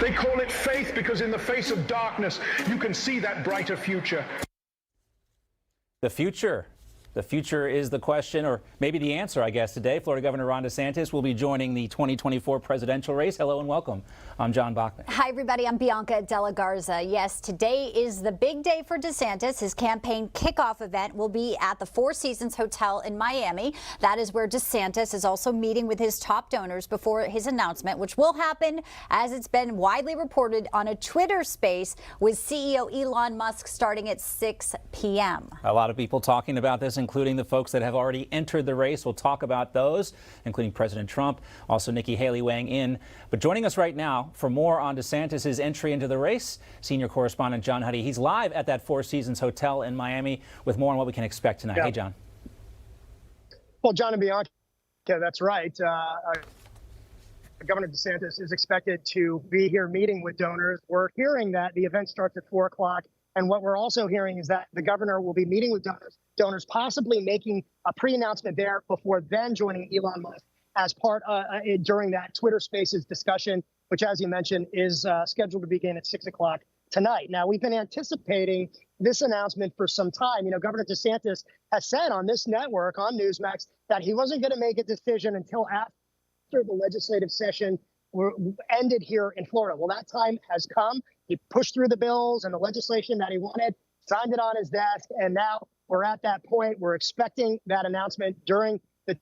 They call it faith because in the face of darkness, you can see that brighter future. The future. The future is the question, or maybe the answer, I guess, today. Florida Governor Ron DeSantis will be joining the 2024 presidential race. Hello and welcome. I'm John Bachman. Hi, everybody. I'm Bianca Della Garza. Yes, today is the big day for DeSantis. His campaign kickoff event will be at the Four Seasons Hotel in Miami. That is where DeSantis is also meeting with his top donors before his announcement, which will happen, as it's been widely reported, on a Twitter space with CEO Elon Musk starting at 6 p.m. A lot of people talking about this, including the folks that have already entered the race. We'll talk about those, including President Trump, also Nikki Haley weighing in. But joining us right now for more on DeSantis' entry into the race, senior correspondent John Huckabee. He's live at that Four Seasons Hotel in Miami with more on what we can expect tonight. Yeah. Hey, John. Well, John and Bianca, that's right. Governor DeSantis is expected to be here meeting with donors. We're hearing that the event starts at 4 o'clock. And what we're also hearing is that the governor will be meeting with donors, possibly making a pre-announcement there before then joining Elon Musk as part during that Twitter Spaces discussion, which, as you mentioned, is scheduled to begin at 6 o'clock tonight. Now, we've been anticipating this announcement for some time. You know, Governor DeSantis has said on this network, on Newsmax, that he wasn't going to make a decision until after the legislative session ended here in Florida. Well, that time has come. He pushed through the bills and the legislation that he wanted, signed it on his desk, and now we're at that point. We're expecting that announcement during the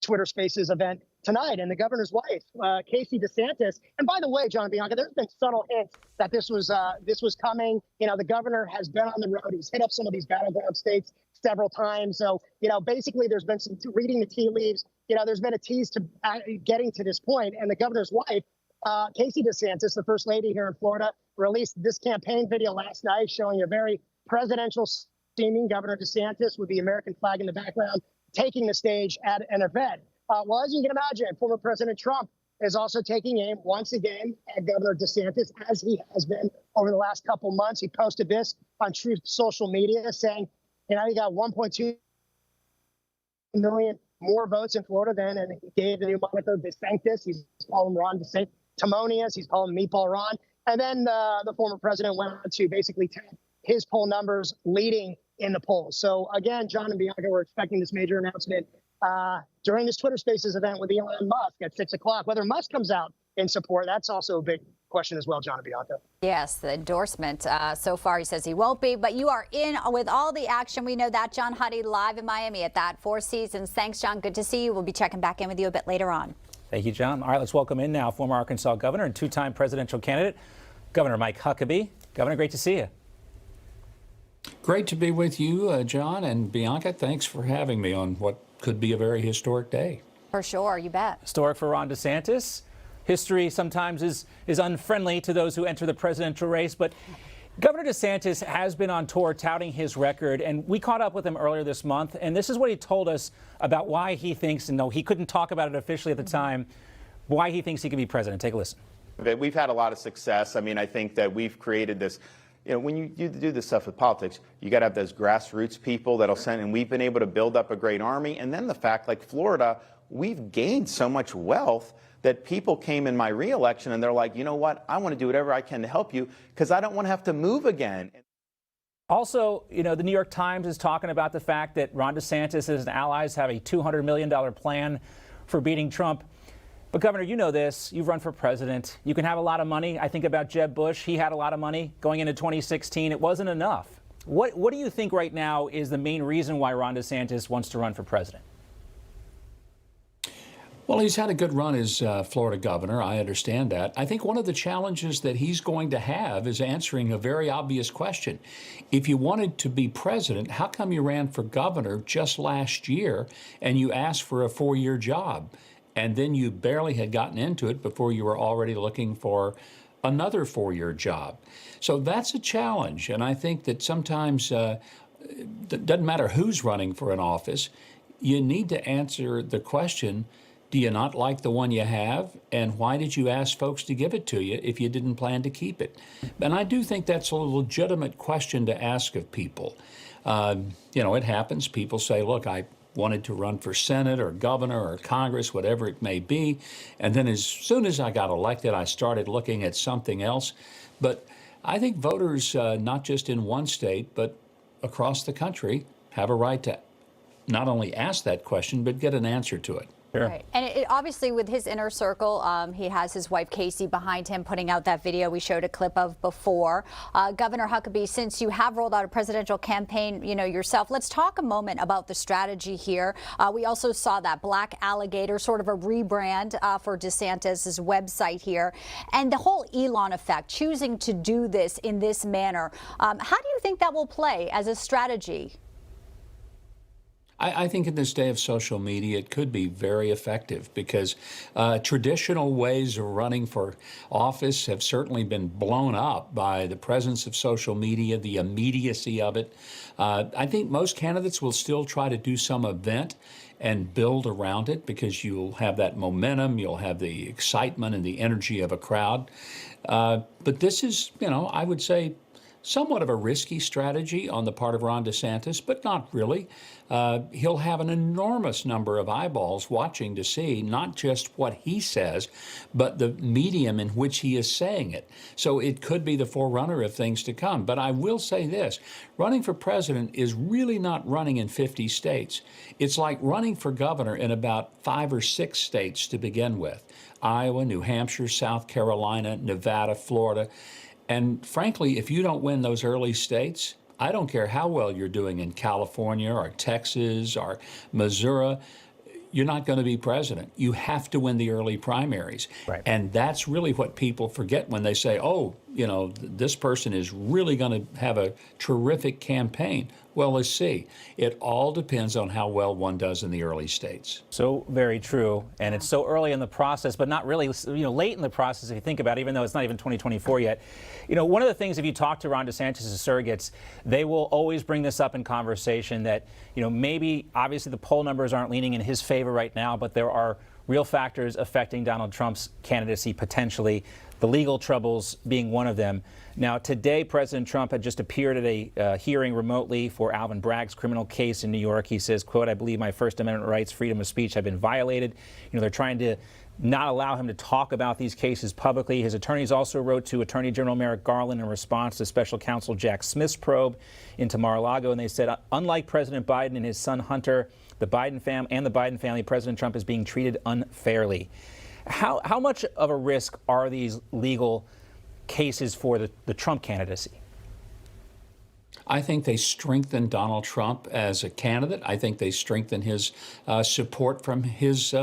Twitter Spaces event tonight. And the governor's wife, Casey DeSantis, and by the way, John and Bianca, there's been subtle hints that this was coming. You know, the governor has been on the road. He's hit up some of these battleground states several times. So, you know, basically there's been some reading the tea leaves. You know, there's been a tease to getting to this point. And the governor's wife, Casey DeSantis, the first lady here in Florida, released this campaign video last night showing a very presidential seeming Governor DeSantis with the American flag in the background taking the stage at an event. Well, as you can imagine, former President Trump is also taking aim once again at Governor DeSantis, as he has been over the last couple months. He posted this on Truth social media saying, you know, he got 1.2 million more votes in Florida than, and he gave the new moniker DeSantis. He's calling him Ron DeSantis. He's calling him Meatball Ron. And then the former president went on to basically tap his poll numbers leading in the polls. So again, John and Bianca, we're expecting this major announcement during this Twitter Spaces event with Elon Musk at 6 o'clock. Whether Musk comes out in support, that's also a big question as well, John and Bianca. Yes, the endorsement. So far, he says he won't be, but you are in with all the action. We know that. John Huckabee live in Miami at that Four Seasons. Thanks, John. Good to see you. We'll be checking back in with you a bit later on. Thank you, John. All right, let's welcome in now former Arkansas governor and two-time presidential candidate, Governor Mike Huckabee. Governor, great to see you. Great to be with you, John, and Bianca. Thanks for having me on what could be a very historic day. For sure, you bet. Historic for Ron DeSantis. History sometimes is unfriendly to those who enter the presidential race, but Governor DeSantis has been on tour touting his record, and we caught up with him earlier this month, and this is what he told us about why he thinks, and no, he couldn't talk about it officially at the time, why he thinks he can be president. Take a listen. We've had a lot of success. I mean, I think that we've created this, you know, when you do this stuff with politics, you got to have those grassroots people that'll send, and we've been able to build up a great army. And then the fact, like Florida, we've gained so much wealth that people came in my reelection and they're like, you know what, I want to do whatever I can to help you because I don't want to have to move again. Also, you know, the New York Times is talking about the fact that Ron DeSantis and his allies have a $200 million plan for beating Trump. But, Governor, you know this. You've run for president. You can have a lot of money. I think about Jeb Bush. He had a lot of money going into 2016. It wasn't enough. What do you think right now is the main reason why Ron DeSantis wants to run for president? Well, he's had a good run as Florida governor. I understand that. I think one of the challenges that he's going to have is answering a very obvious question. If you wanted to be president, how come you ran for governor just last year and you asked for a 4-year job? And then you barely had gotten into it before you were already looking for another 4-year job. So that's a challenge. And I think that sometimes it doesn't matter who's running for an office, you need to answer the question, do you not like the one you have? And why did you ask folks to give it to you if you didn't plan to keep it? And I do think that's a legitimate question to ask of people. You know, it happens. People say, look, I wanted to run for Senate or governor or Congress, whatever it may be. And then as soon as I got elected, I started looking at something else. But I think voters, not just in one state, but across the country, have a right to not only ask that question, but get an answer to it. Sure. Right. And obviously with his inner circle, he has his wife Casey behind him putting out that video we showed a clip of before. Governor Huckabee, since you have rolled out a presidential campaign, yourself, let's talk a moment about the strategy here. We also saw that black alligator, sort of a rebrand for DeSantis' website here. And the whole Elon effect, choosing to do this in this manner. How do you think that will play as a strategy? I think in this day of social media, it could be very effective because traditional ways of running for office have certainly been blown up by the presence of social media, the immediacy of it. I think most candidates will still try to do some event and build around it because you'll have that momentum, you'll have the excitement and the energy of a crowd. But this is, I would say, somewhat of a risky strategy on the part of Ron DeSantis, but not really. He'll have an enormous number of eyeballs watching to see not just what he says, but the medium in which he is saying it. So it could be the forerunner of things to come. But I will say this, running for president is really not running in 50 states. It's like running for governor in about 5 or 6 states to begin with. Iowa, New Hampshire, South Carolina, Nevada, Florida. And frankly, if you don't win those early states, I don't care how well you're doing in California or Texas or Missouri, you're not going to be president. You have to win the early primaries. Right. And that's really what people forget when they say, oh, this person is really going to have a terrific campaign. Well, let's see. It all depends on how well one does in the early states. So very true. And it's so early in the process, but not really, late in the process if you think about it, even though it's not even 2024 yet. One of the things, if you talk to Ron DeSantis' surrogates, they will always bring this up in conversation that, maybe obviously the poll numbers aren't leaning in his favor right now, but there are real factors affecting Donald Trump's candidacy potentially, the legal troubles being one of them. Now, today, President Trump had just appeared at a hearing remotely for Alvin Bragg's criminal case in New York. He says, quote, "I believe my First Amendment rights, freedom of speech have been violated." They're trying to not allow him to talk about these cases publicly. His attorneys also wrote to Attorney General Merrick Garland in response to Special Counsel Jack Smith's probe into Mar-a-Lago, and they said, unlike President Biden and his son Hunter, the Biden family, President Trump is being treated unfairly. How much of a risk are these legal cases for the Trump candidacy? I think they strengthen Donald Trump as a candidate. I think they strengthen his support from his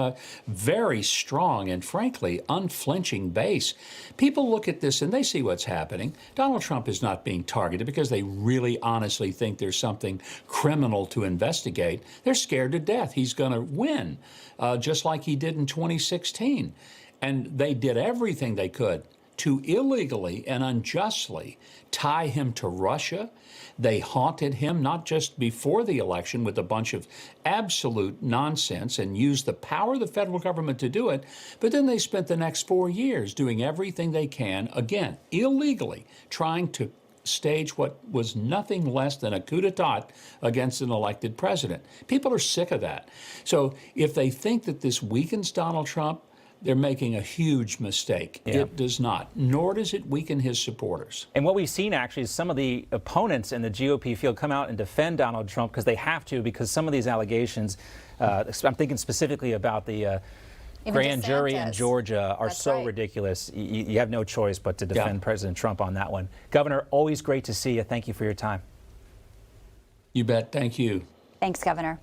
very strong and, frankly, unflinching base. People look at this and they see what's happening. Donald Trump is not being targeted because they really honestly think there's something criminal to investigate. They're scared to death he's going to win, just like he did in 2016. And they did everything they could to illegally and unjustly tie him to Russia. They haunted him not just before the election with a bunch of absolute nonsense and used the power of the federal government to do it, but then they spent the next 4 years doing everything they can, again, illegally, trying to stage what was nothing less than a coup d'etat against an elected president. People are sick of that. So if they think that this weakens Donald Trump, they're making a huge mistake. Yeah. It does not, nor does it weaken his supporters. And what we've seen actually is some of the opponents in the GOP field come out and defend Donald Trump because they have to, because some of these allegations, I'm thinking specifically about the grand jury in Georgia, are so ridiculous. You have no choice but to defend President Trump on that one. Governor, always great to see you. Thank you for your time. You bet. Thank you. Thanks, Governor.